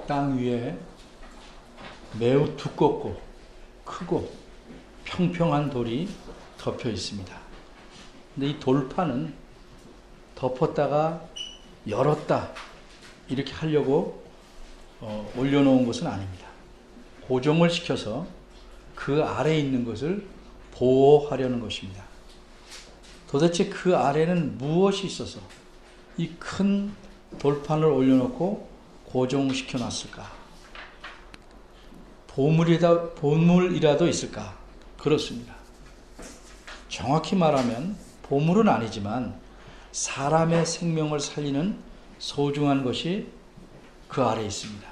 땅 위에 매우 두껍고 크고 평평한 돌이 덮여 있습니다. 근데 이 돌판은 덮었다가 열었다 이렇게 하려고 올려놓은 것은 아닙니다. 고정을 시켜서 그 아래에 있는 것을 보호하려는 것입니다. 도대체 그 아래는 무엇이 있어서 이 큰 돌판을 올려놓고 고정시켜 놨을까? 보물이라도 있을까? 그렇습니다. 정확히 말하면 보물은 아니지만 사람의 생명을 살리는 소중한 것이 그 아래에 있습니다.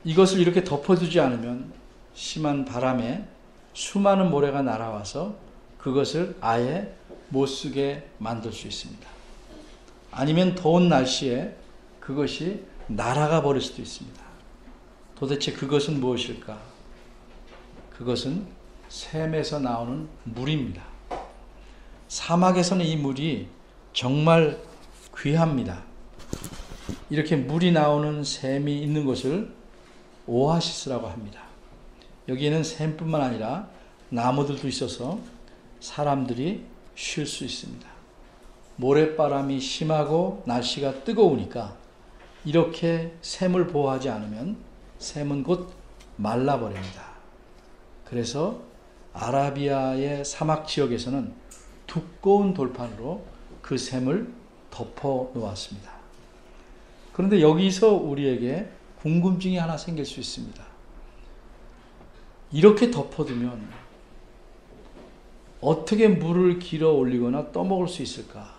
이것을 이렇게 덮어두지 않으면 심한 바람에 수많은 모래가 날아와서 그것을 아예 못 쓰게 만들 수 있습니다. 아니면 더운 날씨에 그것이 날아가 버릴 수도 있습니다. 도대체 그것은 무엇일까? 그것은 샘에서 나오는 물입니다. 사막에서는 이 물이 정말 귀합니다. 이렇게 물이 나오는 샘이 있는 곳을 오아시스라고 합니다. 여기에는 샘뿐만 아니라 나무들도 있어서 사람들이 쉴 수 있습니다. 모래바람이 심하고 날씨가 뜨거우니까 이렇게 샘을 보호하지 않으면 샘은 곧 말라버립니다. 그래서 아라비아의 사막 지역에서는 두꺼운 돌판으로 그 샘을 덮어 놓았습니다. 그런데 여기서 우리에게 궁금증이 하나 생길 수 있습니다. 이렇게 덮어두면 어떻게 물을 길어 올리거나 떠먹을 수 있을까?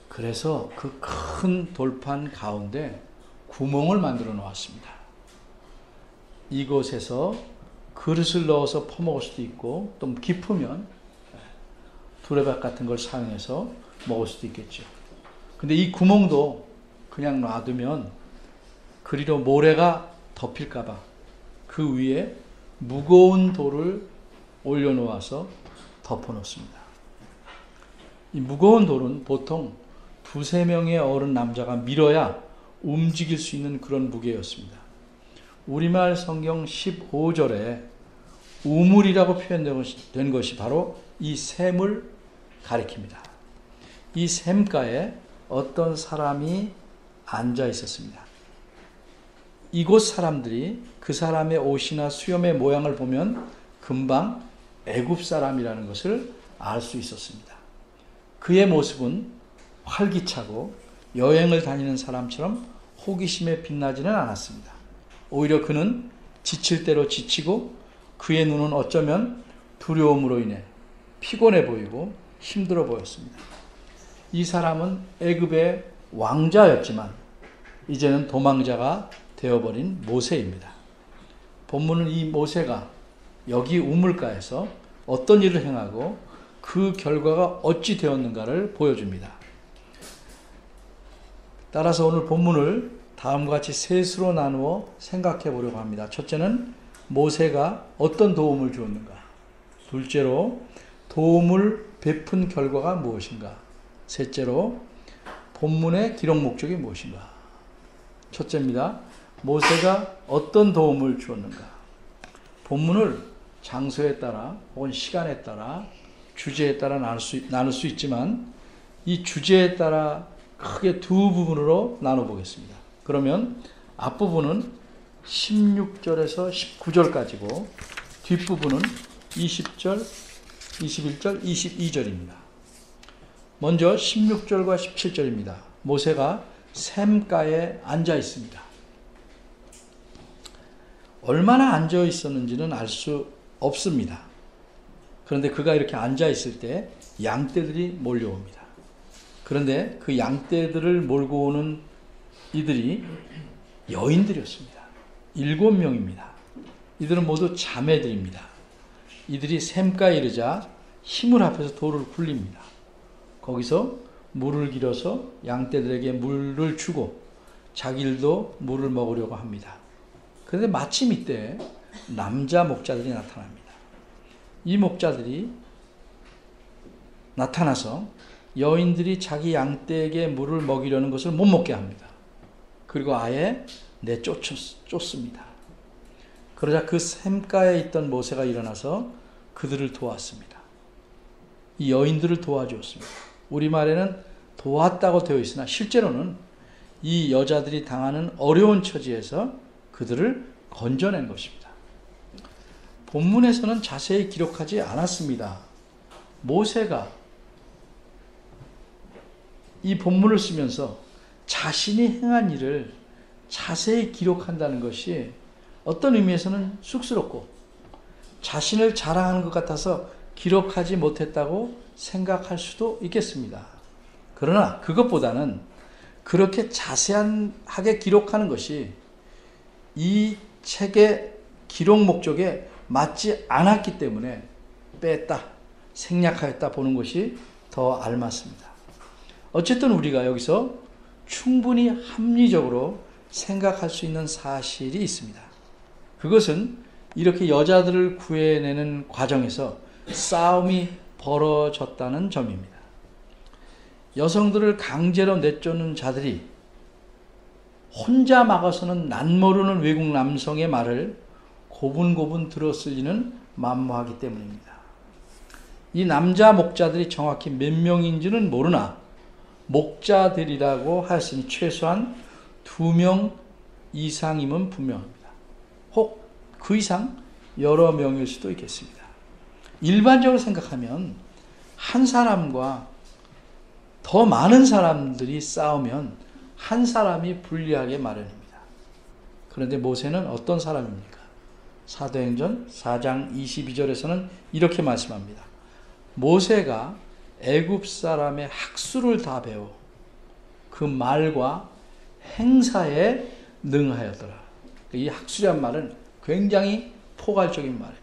그래서 그 큰 돌판 가운데 구멍을 만들어 놓았습니다. 이곳에서 그릇을 넣어서 퍼먹을 수도 있고 또 깊으면 두레박 같은 걸 사용해서 먹을 수도 있겠죠. 근데 이 구멍도 그냥 놔두면 그리로 모래가 덮일까봐 그 위에 무거운 돌을 올려놓아서 덮어놓습니다. 이 무거운 돌은 보통 두세 명의 어른 남자가 밀어야 움직일 수 있는 그런 무게였습니다. 우리말 성경 15절에 우물이라고 표현된 것이 바로 이 샘을 가리킵니다. 이 샘가에 어떤 사람이 앉아 있었습니다. 이곳 사람들이 그 사람의 옷이나 수염의 모양을 보면 금방 애굽 사람이라는 것을 알 수 있었습니다. 그의 모습은 활기차고 여행을 다니는 사람처럼 호기심에 빛나지는 않았습니다. 오히려 그는 지칠 대로 지치고 그의 눈은 어쩌면 두려움으로 인해 피곤해 보이고 힘들어 보였습니다. 이 사람은 애굽의 왕자였지만 이제는 도망자가 되어버린 모세입니다. 본문은 이 모세가 여기 우물가에서 어떤 일을 행하고 그 결과가 어찌 되었는가를 보여줍니다. 따라서 오늘 본문을 다음과 같이 셋으로 나누어 생각해 보려고 합니다. 첫째는 모세가 어떤 도움을 주었는가? 둘째로 도움을 베푼 결과가 무엇인가? 셋째로 본문의 기록 목적이 무엇인가? 첫째입니다. 모세가 어떤 도움을 주었는가? 본문을 장소에 따라 혹은 시간에 따라 주제에 따라 나눌 수 있지만 이 주제에 따라 크게 두 부분으로 나눠보겠습니다. 그러면 앞부분은 16절에서 19절까지고 뒷부분은 20절, 21절, 22절입니다. 먼저 16절과 17절입니다. 모세가 샘가에 앉아 있습니다. 얼마나 앉아 있었는지는 알 수 없습니다. 그런데 그가 이렇게 앉아 있을 때 양떼들이 몰려옵니다. 그런데 그 양떼들을 몰고 오는 이들이 여인들이었습니다. 7명입니다. 이들은 모두 자매들입니다. 이들이 샘가에 이르자 힘을 합해서 돌을 굴립니다. 거기서 물을 길어서 양떼들에게 물을 주고 자기들도 물을 먹으려고 합니다. 그런데 마침 이때 남자 목자들이 나타납니다. 이 목자들이 나타나서 여인들이 자기 양떼에게 물을 먹이려는 것을 못 먹게 합니다. 그리고 아예 내쫓습니다. 그러자 그 샘가에 있던 모세가 일어나서 그들을 도왔습니다. 이 여인들을 도와주었습니다. 우리말에는 도왔다고 되어 있으나 실제로는 이 여자들이 당하는 어려운 처지에서 그들을 건져낸 것입니다. 본문에서는 자세히 기록하지 않았습니다. 모세가 이 본문을 쓰면서 자신이 행한 일을 자세히 기록한다는 것이 어떤 의미에서는 쑥스럽고 자신을 자랑하는 것 같아서 기록하지 못했다고 생각할 수도 있겠습니다. 그러나 그것보다는 그렇게 자세하게 기록하는 것이 이 책의 기록 목적에 맞지 않았기 때문에 뺐다, 생략하였다 보는 것이 더 알맞습니다. 어쨌든 우리가 여기서 충분히 합리적으로 생각할 수 있는 사실이 있습니다. 그것은 이렇게 여자들을 구해내는 과정에서 싸움이 벌어졌다는 점입니다. 여성들을 강제로 내쫓는 자들이 혼자 막아서는 낯모르는 외국 남성의 말을 고분고분 들었을 리는 만무하기 때문입니다. 이 남자 목자들이 정확히 몇 명인지는 모르나 목자들이라고 하였으니 최소한 2명 이상임은 분명합니다. 혹 그 이상 여러 명일 수도 있겠습니다. 일반적으로 생각하면 한 사람과 더 많은 사람들이 싸우면 한 사람이 불리하게 마련입니다. 그런데 모세는 어떤 사람입니까? 사도행전 4장 22절에서는 이렇게 말씀합니다. 모세가 애굽 사람의 학수를 다 배워 그 말과 행사에 능하였더라. 이 학수란 말은 굉장히 포괄적인 말입니다.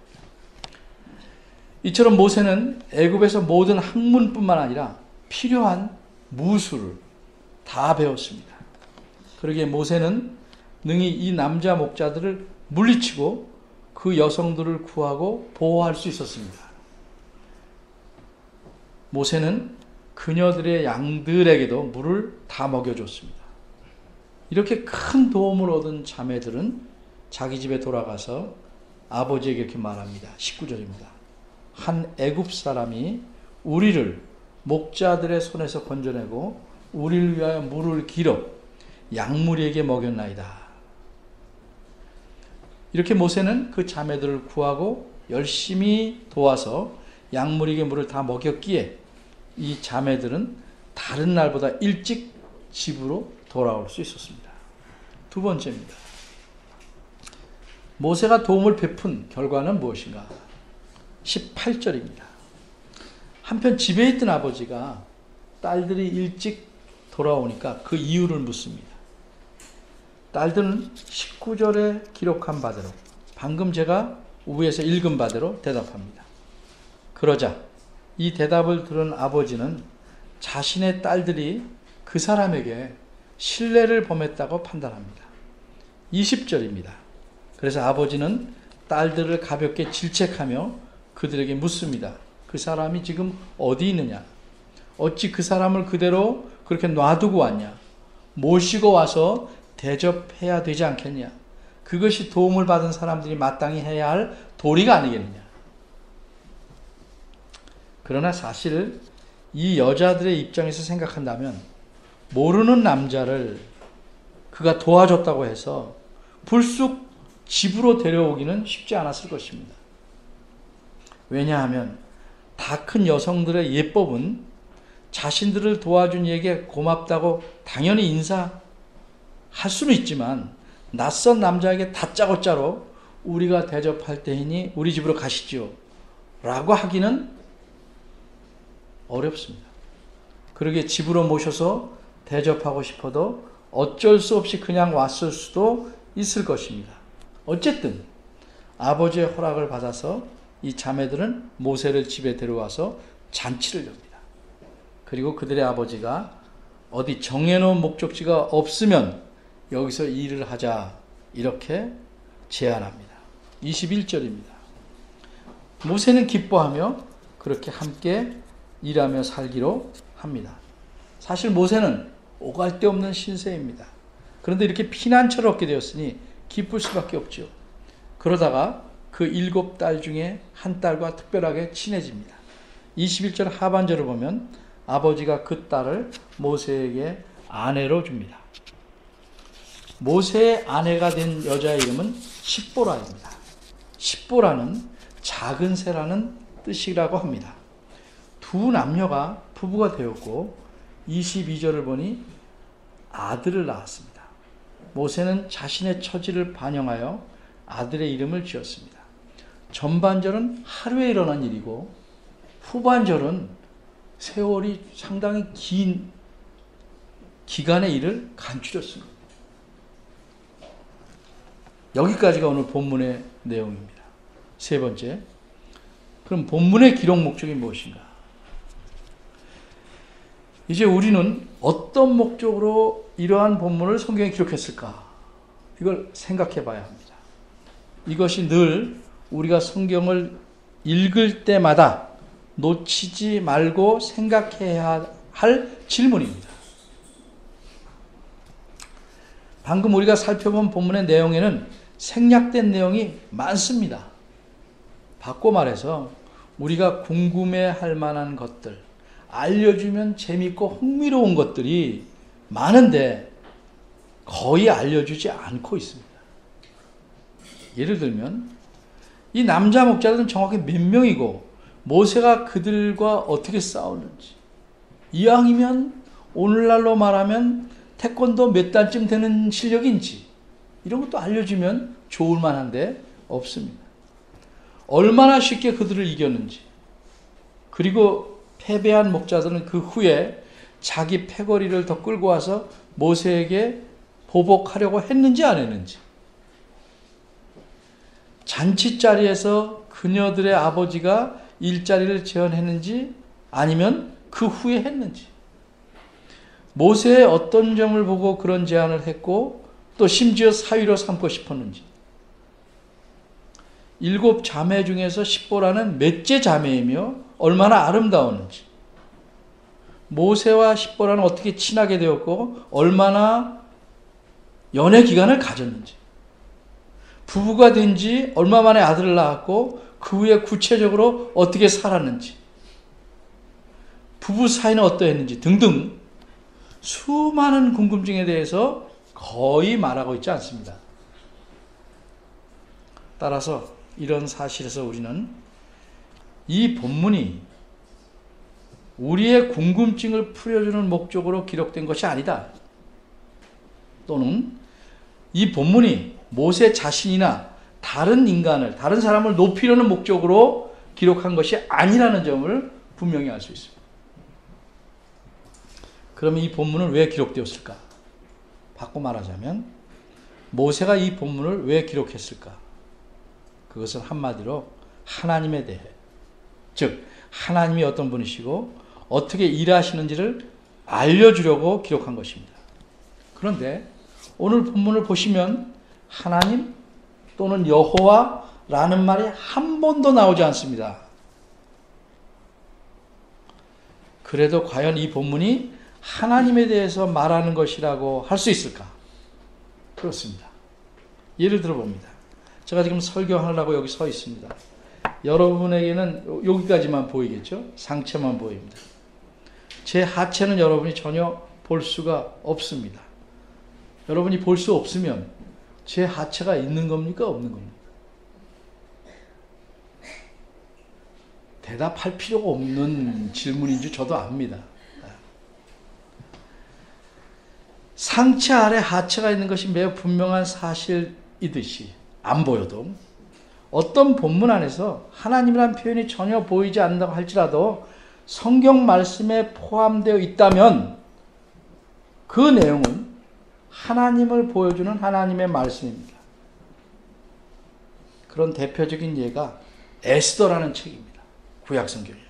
이처럼 모세는 애굽에서 모든 학문뿐만 아니라 필요한 무술을 다 배웠습니다. 그러기에 모세는 능히 이 남자 목자들을 물리치고 그 여성들을 구하고 보호할 수 있었습니다. 모세는 그녀들의 양들에게도 물을 다 먹여줬습니다. 이렇게 큰 도움을 얻은 자매들은 자기 집에 돌아가서 아버지에게 이렇게 말합니다. 19절입니다. 한 애굽 사람이 우리를 목자들의 손에서 건져내고 우리를 위하여 물을 길어 양무리에게 먹였나이다. 이렇게 모세는 그 자매들을 구하고 열심히 도와서 양무리에게 물을 다 먹였기에 이 자매들은 다른 날보다 일찍 집으로 돌아올 수 있었습니다. 두 번째입니다. 모세가 도움을 베푼 결과는 무엇인가? 18절입니다. 한편 집에 있던 아버지가 딸들이 일찍 돌아오니까 그 이유를 묻습니다. 딸들은 19절에 기록한 바대로 방금 제가 우에서 읽은 바대로 대답합니다. 그러자 이 대답을 들은 아버지는 자신의 딸들이 그 사람에게 신뢰를 범했다고 판단합니다. 20절입니다. 그래서 아버지는 딸들을 가볍게 질책하며 그들에게 묻습니다. 그 사람이 지금 어디 있느냐? 어찌 그 사람을 그대로 그렇게 놔두고 왔냐? 모시고 와서 대접해야 되지 않겠냐? 그것이 도움을 받은 사람들이 마땅히 해야 할 도리가 아니겠느냐? 그러나 사실 이 여자들의 입장에서 생각한다면 모르는 남자를 그가 도와줬다고 해서 불쑥 집으로 데려오기는 쉽지 않았을 것입니다. 왜냐하면 다 큰 여성들의 예법은 자신들을 도와준 이에게 고맙다고 당연히 인사할 수는 있지만 낯선 남자에게 다짜고짜로 우리가 대접할 때이니 우리 집으로 가시죠 라고 하기는 어렵습니다. 그러게 집으로 모셔서 대접하고 싶어도 어쩔 수 없이 그냥 왔을 수도 있을 것입니다. 어쨌든 아버지의 허락을 받아서 이 자매들은 모세를 집에 데려와서 잔치를 엽니다. 그리고 그들의 아버지가 어디 정해놓은 목적지가 없으면 여기서 일을 하자 이렇게 제안합니다. 21절입니다. 모세는 기뻐하며 그렇게 함께 일하며 살기로 합니다. 사실 모세는 오갈 데 없는 신세입니다. 그런데 이렇게 피난처를 얻게 되었으니 기쁠 수밖에 없죠. 그러다가 그 7딸 중에 한 딸과 특별하게 친해집니다. 21절 하반절을 보면 아버지가 그 딸을 모세에게 아내로 줍니다. 모세의 아내가 된 여자의 이름은 십보라입니다. 십보라는 작은 새라는 뜻이라고 합니다. 두 남녀가 부부가 되었고 22절을 보니 아들을 낳았습니다. 모세는 자신의 처지를 반영하여 아들의 이름을 지었습니다. 전반절은 하루에 일어난 일이고 후반절은 세월이 상당히 긴 기간의 일을 간추렸습니다. 여기까지가 오늘 본문의 내용입니다. 세 번째, 그럼 본문의 기록 목적이 무엇인가? 이제 우리는 어떤 목적으로 이러한 본문을 성경에 기록했을까? 이걸 생각해 봐야 합니다. 이것이 늘 우리가 성경을 읽을 때마다 놓치지 말고 생각해야 할 질문입니다. 방금 우리가 살펴본 본문의 내용에는 생략된 내용이 많습니다. 바꿔 말해서 우리가 궁금해할 만한 것들, 알려주면 재밌고 흥미로운 것들이 많은데 거의 알려주지 않고 있습니다. 예를 들면 이 남자 목자들은 정확히 몇 명이고 모세가 그들과 어떻게 싸웠는지, 이왕이면 오늘날로 말하면 태권도 몇 단쯤 되는 실력인지 이런 것도 알려주면 좋을 만한데 없습니다. 얼마나 쉽게 그들을 이겼는지, 그리고 패배한 목자들은 그 후에 자기 패거리를 더 끌고 와서 모세에게 보복하려고 했는지 안 했는지, 잔치자리에서 그녀들의 아버지가 일자리를 제안했는지 아니면 그 후에 했는지, 모세의 어떤 점을 보고 그런 제안을 했고 또 심지어 사위로 삼고 싶었는지, 7 자매 중에서 십보라는 몇째 자매이며 얼마나 아름다웠는지, 모세와 십보라는 어떻게 친하게 되었고 얼마나 연애 기간을 가졌는지, 부부가 된 지 얼마 만에 아들을 낳았고 그 후에 구체적으로 어떻게 살았는지, 부부 사이는 어떠했는지 등등 수많은 궁금증에 대해서 거의 말하고 있지 않습니다. 따라서 이런 사실에서 우리는 이 본문이 우리의 궁금증을 풀어주는 목적으로 기록된 것이 아니다. 또는 이 본문이 모세 자신이나 다른 인간을, 다른 사람을 높이려는 목적으로 기록한 것이 아니라는 점을 분명히 알 수 있습니다. 그러면 이 본문은 왜 기록되었을까? 바꿔 말하자면 모세가 이 본문을 왜 기록했을까? 그것은 한마디로 하나님에 대해, 즉 하나님이 어떤 분이시고 어떻게 일하시는지를 알려주려고 기록한 것입니다. 그런데 오늘 본문을 보시면 하나님 또는 여호와라는 말이 한 번도 나오지 않습니다. 그래도 과연 이 본문이 하나님에 대해서 말하는 것이라고 할 수 있을까? 그렇습니다. 예를 들어 봅니다. 제가 지금 설교하려고 여기 서 있습니다. 여러분에게는 여기까지만 보이겠죠? 상체만 보입니다. 제 하체는 여러분이 전혀 볼 수가 없습니다. 여러분이 볼 수 없으면 제 하체가 있는 겁니까? 없는 겁니까? 대답할 필요가 없는 질문인 줄 저도 압니다. 상체 아래 하체가 있는 것이 매우 분명한 사실이듯이 안 보여도 어떤 본문 안에서 하나님이라는 표현이 전혀 보이지 않는다고 할지라도 성경 말씀에 포함되어 있다면 그 내용은 하나님을 보여주는 하나님의 말씀입니다. 그런 대표적인 예가 에스더라는 책입니다. 구약성경에.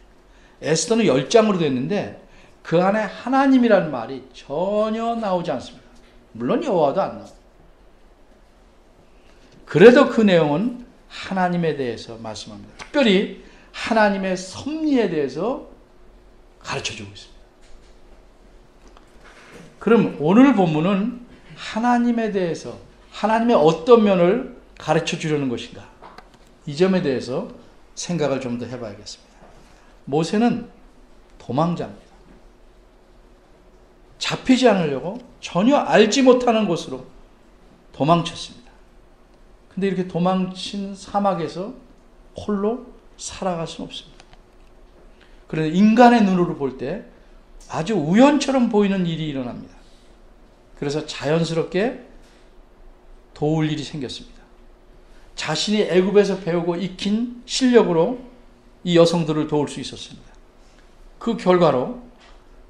에스더는 10장으로 되어 있는데 그 안에 하나님이라는 말이 전혀 나오지 않습니다. 물론 여호와도 안 나와요. 그래도 그 내용은 하나님에 대해서 말씀합니다. 특별히 하나님의 섭리에 대해서 가르쳐주고 있습니다. 그럼 오늘 본문은 하나님에 대해서, 하나님의 어떤 면을 가르쳐 주려는 것인가? 이 점에 대해서 생각을 좀 더 해봐야겠습니다. 모세는 도망자입니다. 잡히지 않으려고 전혀 알지 못하는 곳으로 도망쳤습니다. 근데 이렇게 도망친 사막에서 홀로 살아갈 수는 없습니다. 그런데 인간의 눈으로 볼 때 아주 우연처럼 보이는 일이 일어납니다. 그래서 자연스럽게 도울 일이 생겼습니다. 자신이 애굽에서 배우고 익힌 실력으로 이 여성들을 도울 수 있었습니다. 그 결과로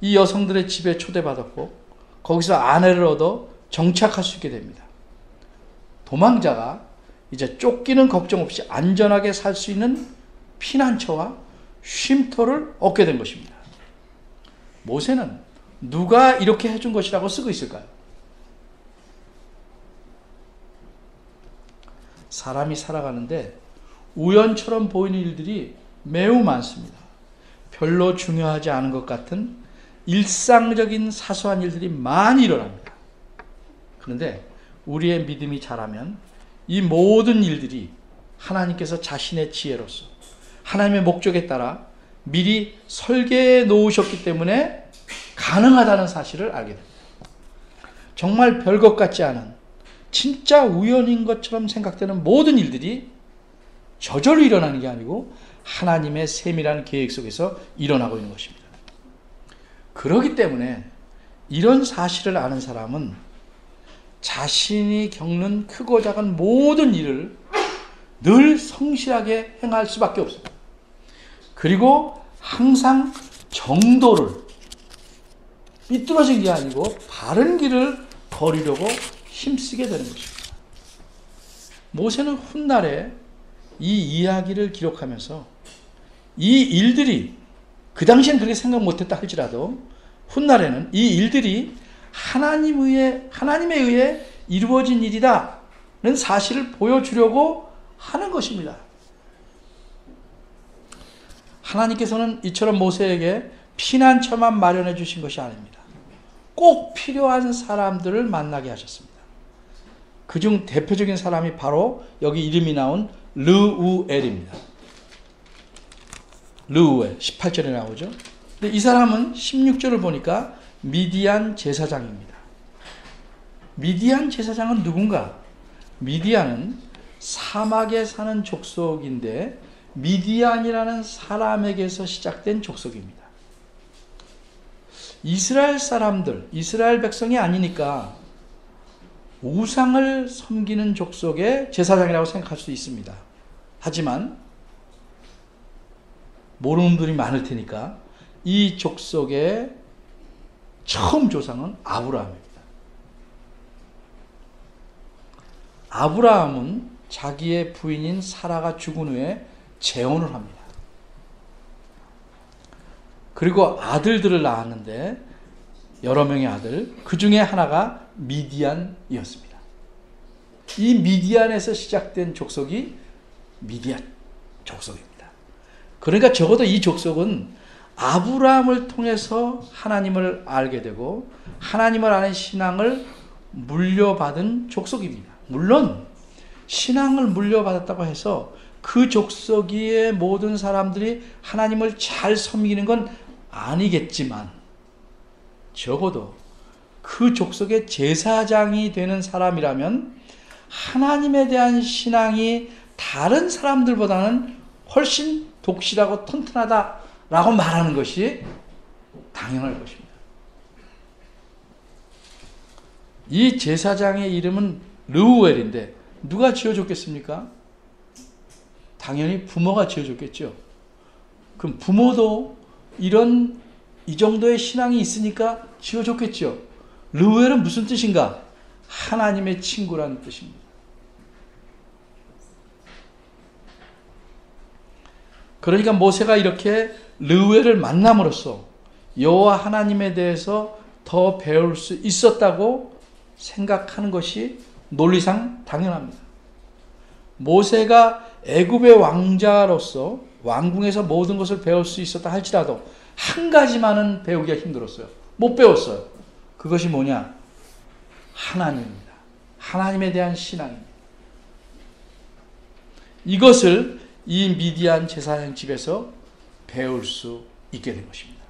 이 여성들의 집에 초대받았고 거기서 아내를 얻어 정착할 수 있게 됩니다. 도망자가 이제 쫓기는 걱정 없이 안전하게 살 수 있는 피난처와 쉼터를 얻게 된 것입니다. 모세는 누가 이렇게 해준 것이라고 쓰고 있을까요? 사람이 살아가는데 우연처럼 보이는 일들이 매우 많습니다. 별로 중요하지 않은 것 같은 일상적인 사소한 일들이 많이 일어납니다. 그런데 우리의 믿음이 자라면 이 모든 일들이 하나님께서 자신의 지혜로서 하나님의 목적에 따라 미리 설계해 놓으셨기 때문에 가능하다는 사실을 알게 됩니다. 정말 별것 같지 않은 진짜 우연인 것처럼 생각되는 모든 일들이 저절로 일어나는 게 아니고 하나님의 세밀한 계획 속에서 일어나고 있는 것입니다. 그렇기 때문에 이런 사실을 아는 사람은 자신이 겪는 크고 작은 모든 일을 늘 성실하게 행할 수밖에 없습니다. 그리고 항상 정도를, 삐뚤어진 게 아니고 바른 길을 걸으려고 힘쓰게 되는 것입니다. 모세는 훗날에 이 이야기를 기록하면서 이 일들이 그 당시엔 그렇게 생각 못했다 할지라도 훗날에는 이 일들이 하나님에 의해 이루어진 일이다는 사실을 보여주려고 하는 것입니다. 하나님께서는 이처럼 모세에게 피난처만 마련해 주신 것이 아닙니다. 꼭 필요한 사람들을 만나게 하셨습니다. 그중 대표적인 사람이 바로 여기 이름이 나온 르우엘입니다. 르우엘 18절에 나오죠. 근데 이 사람은 16절을 보니까 미디안 제사장입니다. 미디안 제사장은 누군가? 미디안은 사막에 사는 족속인데 미디안이라는 사람에게서 시작된 족속입니다. 이스라엘 사람들, 이스라엘 백성이 아니니까 우상을 섬기는 족속의 제사장이라고 생각할 수 있습니다. 하지만 모르는 분들이 많을 테니까 이 족속의 처음 조상은 아브라함입니다. 아브라함은 자기의 부인인 사라가 죽은 후에 재혼을 합니다. 그리고 아들들을 낳았는데 여러 명의 아들, 그 중에 하나가 미디안이었습니다. 이 미디안에서 시작된 족속이 미디안 족속입니다. 그러니까 적어도 이 족속은 아브라함을 통해서 하나님을 알게 되고 하나님을 아는 신앙을 물려받은 족속입니다. 물론 신앙을 물려받았다고 해서 그 족속의 모든 사람들이 하나님을 잘 섬기는 건 아니겠지만 적어도 그 족속의 제사장이 되는 사람이라면 하나님에 대한 신앙이 다른 사람들보다는 훨씬 독실하고 튼튼하다라고 말하는 것이 당연할 것입니다. 이 제사장의 이름은 르우엘인데 누가 지어줬겠습니까? 당연히 부모가 지어줬겠죠. 그럼 부모도 이 정도의 신앙이 있으니까 지어줬겠죠. 르우엘은 무슨 뜻인가? 하나님의 친구라는 뜻입니다. 그러니까 모세가 이렇게 르우엘을 만남으로써 여호와 하나님에 대해서 더 배울 수 있었다고 생각하는 것이 논리상 당연합니다. 모세가 애굽의 왕자로서 왕궁에서 모든 것을 배울 수 있었다 할지라도 한 가지만은 배우기가 힘들었어요. 못 배웠어요. 그것이 뭐냐? 하나님입니다. 하나님에 대한 신앙입니다. 이것을 이 미디안 제사장 집에서 배울 수 있게 된 것입니다.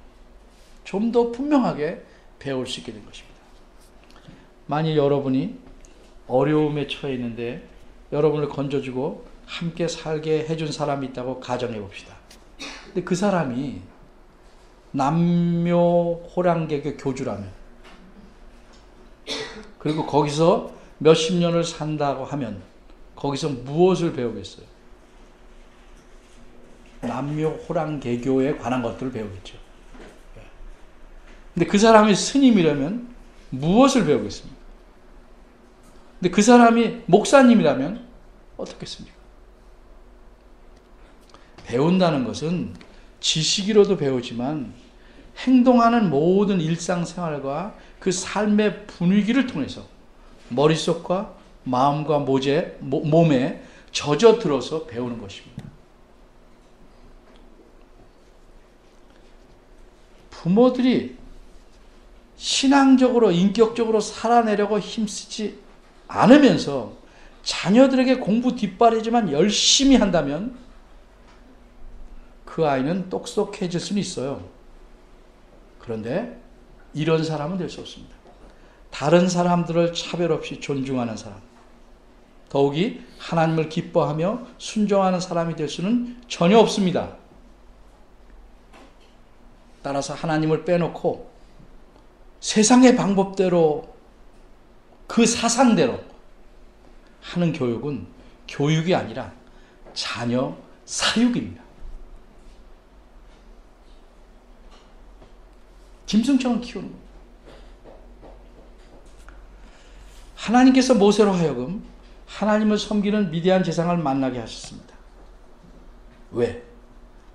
좀 더 분명하게 배울 수 있게 된 것입니다. 만일 여러분이 어려움에 처해 있는데 여러분을 건져주고 함께 살게 해준 사람이 있다고 가정해 봅시다. 근데 그 사람이 남묘 호랑개교 교주라면, 그리고 거기서 몇십 년을 산다고 하면 거기서 무엇을 배우겠어요? 남묘 호랑개교에 관한 것들을 배우겠죠. 근데 그 사람이 스님이라면 무엇을 배우겠습니까? 근데 그 사람이 목사님이라면 어떻겠습니까? 배운다는 것은 지식으로도 배우지만 행동하는 모든 일상생활과 그 삶의 분위기를 통해서 머릿속과 마음과 몸에 젖어들어서 배우는 것입니다. 부모들이 신앙적으로 인격적으로 살아내려고 힘쓰지 않으면서 자녀들에게 공부 뒷발이지만 열심히 한다면 그 아이는 똑똑해질 수는 있어요. 그런데 이런 사람은 될 수 없습니다. 다른 사람들을 차별 없이 존중하는 사람, 더욱이 하나님을 기뻐하며 순종하는 사람이 될 수는 전혀 없습니다. 따라서 하나님을 빼놓고 세상의 방법대로 그 사상대로 하는 교육은 교육이 아니라 자녀 사육입니다. 짐승처럼 키우는 겁니다. 하나님께서 모세로 하여금 하나님을 섬기는 미디안 제사장을 만나게 하셨습니다. 왜?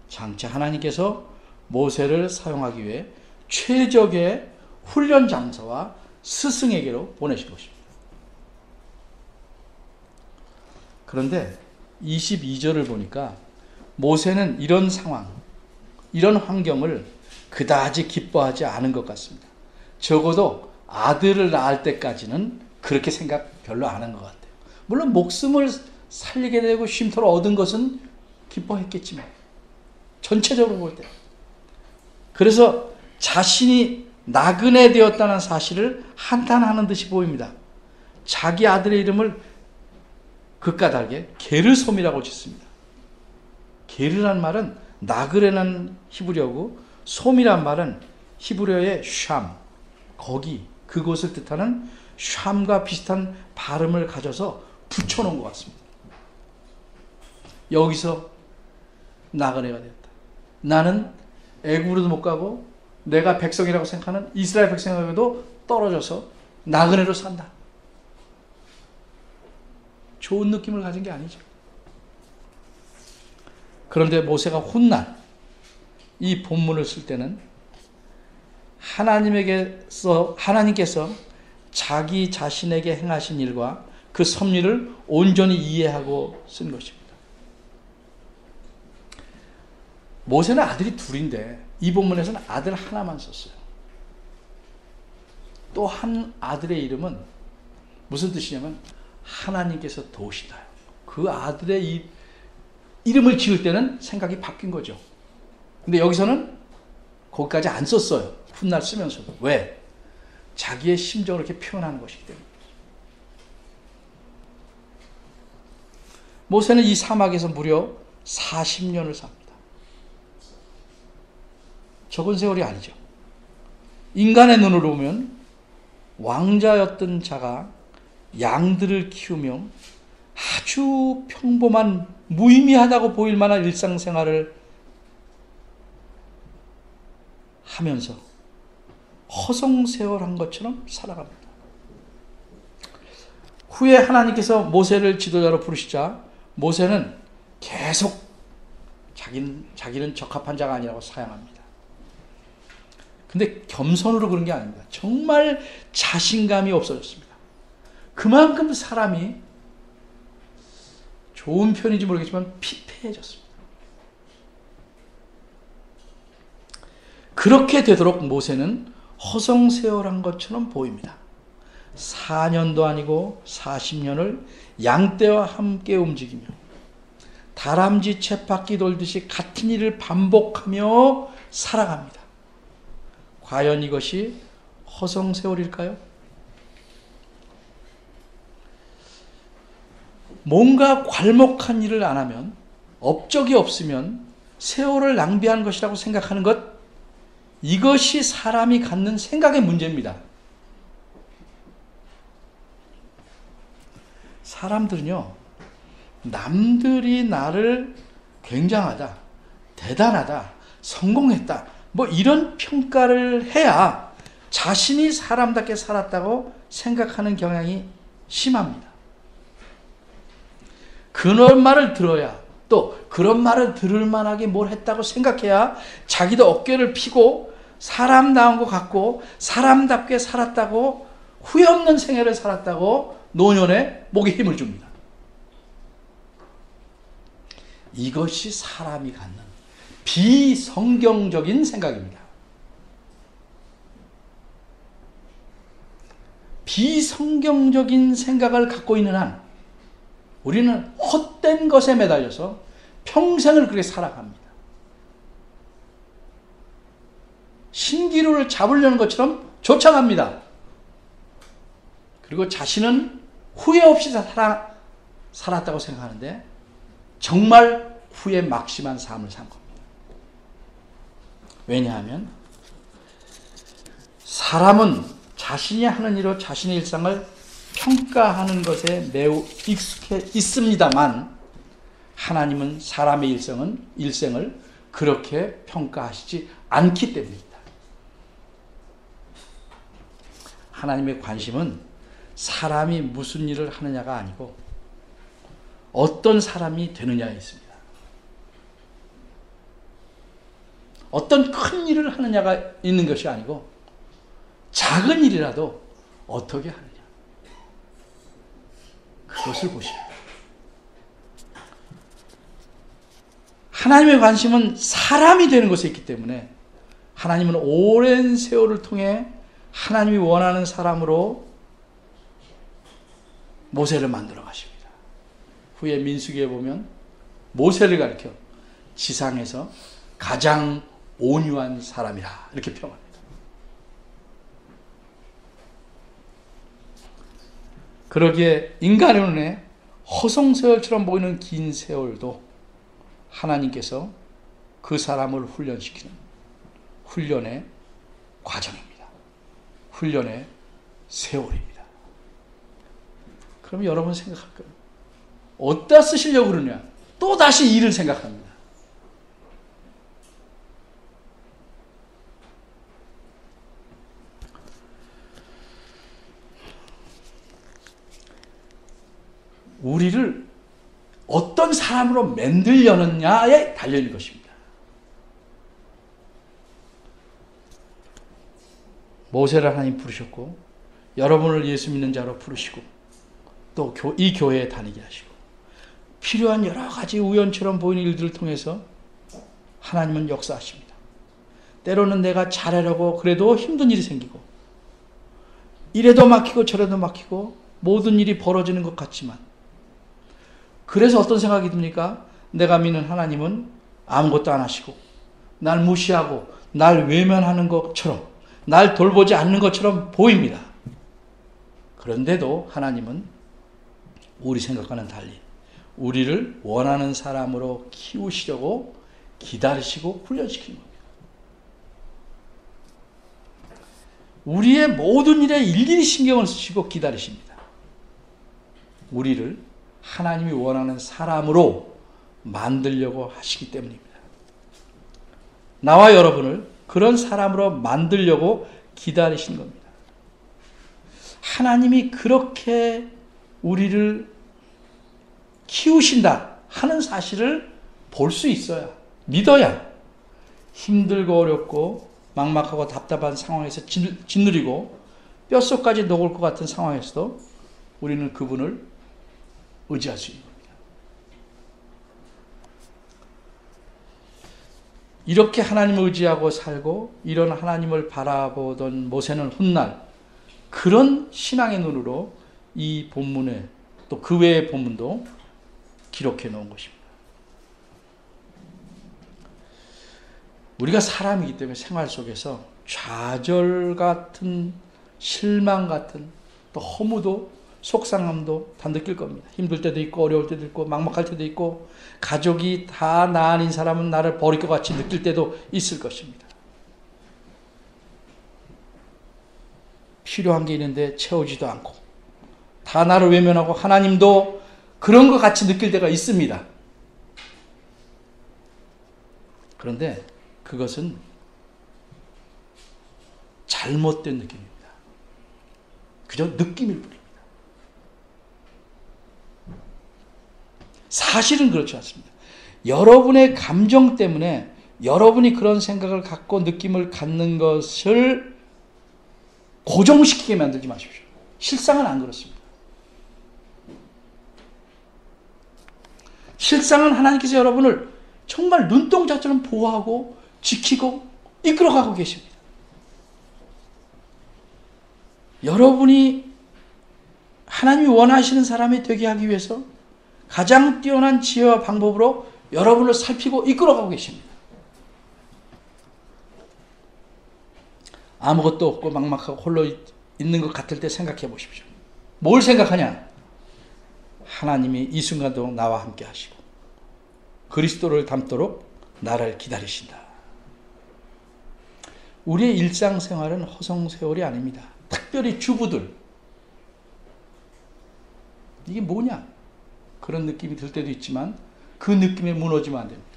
장차 하나님께서 모세를 사용하기 위해 최적의 훈련 장소와 스승에게로 보내신 것입니다. 그런데 22절을 보니까 모세는 이런 상황, 이런 환경을 그다지 기뻐하지 않은 것 같습니다. 적어도 아들을 낳을 때까지는 그렇게 생각 별로 안 한 것 같아요. 물론 목숨을 살리게 되고 쉼터를 얻은 것은 기뻐했겠지만 전체적으로 볼 때, 그래서 자신이 나그네 되었다는 사실을 한탄하는 듯이 보입니다. 자기 아들의 이름을 극가닥에 게르솜이라고 짓습니다. 게르란 말은 나그네는 히브리어고 솜이란 말은 히브리어의 샴, 거기, 그곳을 뜻하는 샴과 비슷한 발음을 가져서 붙여놓은 것 같습니다. 여기서 나그네가 되었다. 나는 애굽으로도 못 가고 내가 백성이라고 생각하는 이스라엘 백성에게도 떨어져서 나그네로 산다. 좋은 느낌을 가진 게 아니죠. 그런데 모세가 훗날 이 본문을 쓸 때는 하나님께서 자기 자신에게 행하신 일과 그 섭리를 온전히 이해하고 쓴 것입니다. 모세는 아들이 둘인데 이 본문에서는 아들 하나만 썼어요. 또 한 아들의 이름은 무슨 뜻이냐면 하나님께서 도우시다요. 그 아들의 이름을 지을 때는 생각이 바뀐 거죠. 근데 여기서는 거기까지 안 썼어요. 훗날 쓰면서도. 왜? 자기의 심정을 이렇게 표현하는 것이기 때문에. 모세는 이 사막에서 무려 40년을 삽니다. 적은 세월이 아니죠. 인간의 눈으로 보면 왕자였던 자가 양들을 키우며 아주 평범한 무의미하다고 보일 만한 일상생활을 하면서 허송세월한 것처럼 살아갑니다. 후에 하나님께서 모세를 지도자로 부르시자 모세는 계속 자기는 적합한 자가 아니라고 사양합니다. 근데 겸손으로 그런 게 아닙니다. 정말 자신감이 없어졌습니다. 그만큼 사람이 좋은 편인지 모르겠지만 피폐해졌습니다. 그렇게 되도록 모세는 허송세월한 것처럼 보입니다. 4년도 아니고 40년을 양떼와 함께 움직이며 다람쥐 쳇바퀴 돌듯이 같은 일을 반복하며 살아갑니다. 과연 이것이 허송세월일까요? 뭔가 괄목한 일을 안 하면, 업적이 없으면 세월을 낭비한 것이라고 생각하는 것, 이것이 사람이 갖는 생각의 문제입니다. 사람들은요, 남들이 나를 굉장하다, 대단하다, 성공했다, 뭐 이런 평가를 해야 자신이 사람답게 살았다고 생각하는 경향이 심합니다. 그런 말을 들어야, 또 그런 말을 들을 만하게 뭘 했다고 생각해야 자기도 어깨를 피고 사람다운 것 같고 사람답게 살았다고, 후회 없는 생애를 살았다고 노년에 목에 힘을 줍니다. 이것이 사람이 갖는 비성경적인 생각입니다. 비성경적인 생각을 갖고 있는 한 우리는 헛된 것에 매달려서 평생을 그렇게 살아갑니다. 신기루를 잡으려는 것처럼 쫓아갑니다. 그리고 자신은 후회 없이 살았다고 생각하는데 정말 후회 막심한 삶을 산 겁니다. 왜냐하면 사람은 자신이 하는 일로 자신의 일상을 평가하는 것에 매우 익숙해 있습니다만 하나님은 사람의 일생을 그렇게 평가하시지 않기 때문입니다. 하나님의 관심은 사람이 무슨 일을 하느냐가 아니고 어떤 사람이 되느냐에 있습니다. 어떤 큰 일을 하느냐가 있는 것이 아니고 작은 일이라도 어떻게 하느냐, 그것을 보십니다. 하나님의 관심은 사람이 되는 것에 있기 때문에 하나님은 오랜 세월을 통해 하나님이 원하는 사람으로 모세를 만들어 가십니다. 후에 민수기에 보면 모세를 가리켜 지상에서 가장 온유한 사람이라 이렇게 평합니다. 그러기에 인간의 눈에 허송세월처럼 보이는 긴 세월도 하나님께서 그 사람을 훈련시키는 훈련의 과정입니다. 훈련의 세월입니다. 그럼 여러분 생각할 거예요. 어디다 쓰시려고 그러냐? 또 다시 일을 생각합니다. 우리를 어떤 사람으로 만들려느냐에 달려있는 것입니다. 모세를 하나님 부르셨고 여러분을 예수 믿는 자로 부르시고 또 이 교회에 다니게 하시고 필요한 여러 가지 우연처럼 보이는 일들을 통해서 하나님은 역사하십니다. 때로는 내가 잘하려고 그래도 힘든 일이 생기고 이래도 막히고 저래도 막히고 모든 일이 벌어지는 것 같지만 그래서 어떤 생각이 듭니까? 내가 믿는 하나님은 아무것도 안 하시고 날 무시하고 날 외면하는 것처럼 날 돌보지 않는 것처럼 보입니다. 그런데도 하나님은 우리 생각과는 달리 우리를 원하는 사람으로 키우시려고 기다리시고 훈련시키는 겁니다. 우리의 모든 일에 일일이 신경을 쓰시고 기다리십니다. 우리를 하나님이 원하는 사람으로 만들려고 하시기 때문입니다. 나와 여러분을 그런 사람으로 만들려고 기다리신 겁니다. 하나님이 그렇게 우리를 키우신다 하는 사실을 볼 수 있어야, 믿어야 힘들고 어렵고 막막하고 답답한 상황에서 짓누리고 뼛속까지 녹을 것 같은 상황에서도 우리는 그분을 의지할 수 있는 겁니다. 이렇게 하나님을 의지하고 살고 이런 하나님을 바라보던 모세는 훗날 그런 신앙의 눈으로 이 본문에 또 그 외의 본문도 기록해 놓은 것입니다. 우리가 사람이기 때문에 생활 속에서 좌절 같은, 실망 같은, 또 허무도 속상함도 다 느낄 겁니다. 힘들 때도 있고 어려울 때도 있고 막막할 때도 있고 가족이 다 나 아닌 사람은 나를 버릴 것 같이 느낄 때도 있을 것입니다. 필요한 게 있는데 채우지도 않고 다 나를 외면하고 하나님도 그런 것 같이 느낄 때가 있습니다. 그런데 그것은 잘못된 느낌입니다. 그저 느낌일 뿐입니다. 사실은 그렇지 않습니다. 여러분의 감정 때문에 여러분이 그런 생각을 갖고 느낌을 갖는 것을 고정시키게 만들지 마십시오. 실상은 안 그렇습니다. 실상은 하나님께서 여러분을 정말 눈동자처럼 보호하고 지키고 이끌어가고 계십니다. 여러분이 하나님이 원하시는 사람이 되게 하기 위해서 가장 뛰어난 지혜와 방법으로 여러분을 살피고 이끌어가고 계십니다. 아무것도 없고 막막하고 홀로 있는 것 같을 때 생각해 보십시오. 뭘 생각하냐? 하나님이 이 순간도 나와 함께 하시고 그리스도를 닮도록 나를 기다리신다. 우리의 일상생활은 허송세월이 아닙니다. 특별히 주부들, 이게 뭐냐? 그런 느낌이 들 때도 있지만 그 느낌에 무너지면 안 됩니다.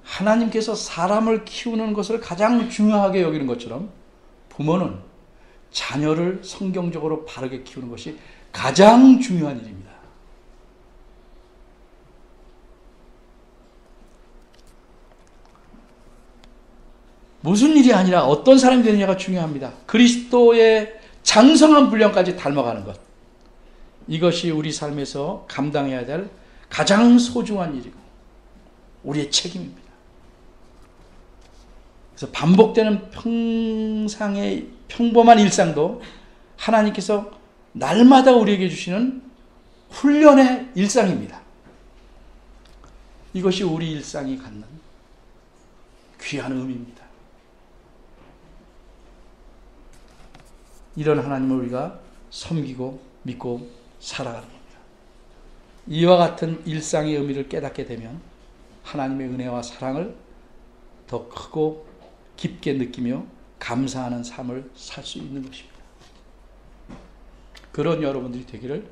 하나님께서 사람을 키우는 것을 가장 중요하게 여기는 것처럼 부모는 자녀를 성경적으로 바르게 키우는 것이 가장 중요한 일입니다. 무슨 일이 아니라 어떤 사람이 되느냐가 중요합니다. 그리스도의 장성한 분량까지 닮아가는 것. 이것이 우리 삶에서 감당해야 될 가장 소중한 일이고 우리의 책임입니다. 그래서 반복되는 평상의 평범한 일상도 하나님께서 날마다 우리에게 주시는 훈련의 일상입니다. 이것이 우리 일상이 갖는 귀한 의미입니다. 이런 하나님을 우리가 섬기고 믿고 살아가는 겁니다. 이와 같은 일상의 의미를 깨닫게 되면 하나님의 은혜와 사랑을 더 크고 깊게 느끼며 감사하는 삶을 살 수 있는 것입니다. 그런 여러분들이 되기를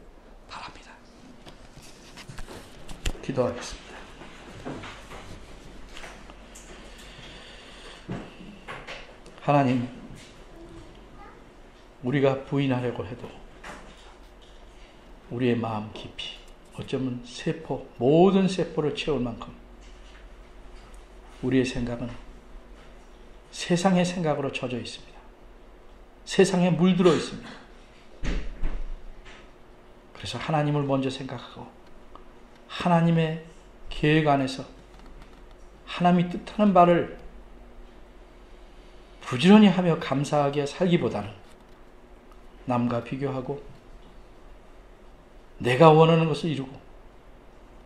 바랍니다. 기도하겠습니다. 하나님, 우리가 부인하려고 해도 우리의 마음 깊이, 어쩌면 세포, 모든 세포를 채울 만큼 우리의 생각은 세상의 생각으로 젖어 있습니다. 세상에 물들어 있습니다. 그래서 하나님을 먼저 생각하고 하나님의 계획 안에서 하나님이 뜻하는 바를 부지런히 하며 감사하게 살기보다는 남과 비교하고 내가 원하는 것을 이루고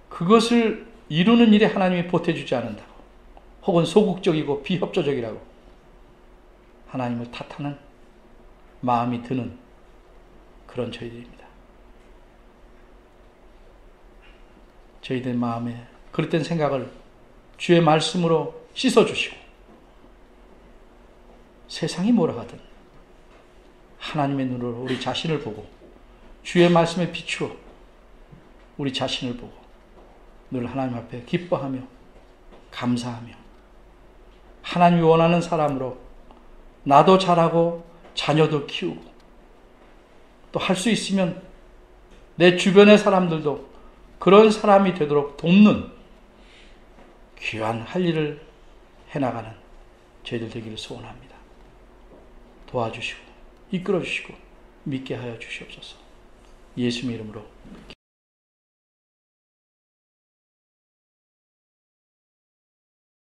그것을 이루는 일에 하나님이 보태주지 않는다고, 혹은 소극적이고 비협조적이라고 하나님을 탓하는 마음이 드는 그런 저희들입니다. 저희들 마음에 그릇된 생각을 주의 말씀으로 씻어주시고 세상이 뭐라 하든 하나님의 눈으로 우리 자신을 보고 주의 말씀에 비추어 우리 자신을 보고 늘 하나님 앞에 기뻐하며 감사하며 하나님이 원하는 사람으로 나도 잘하고 자녀도 키우고 또 할 수 있으면 내 주변의 사람들도 그런 사람이 되도록 돕는 귀한 할 일을 해나가는 저희들 되기를 소원합니다. 도와주시고 이끌어주시고 믿게 하여 주시옵소서. 예수님의 이름으로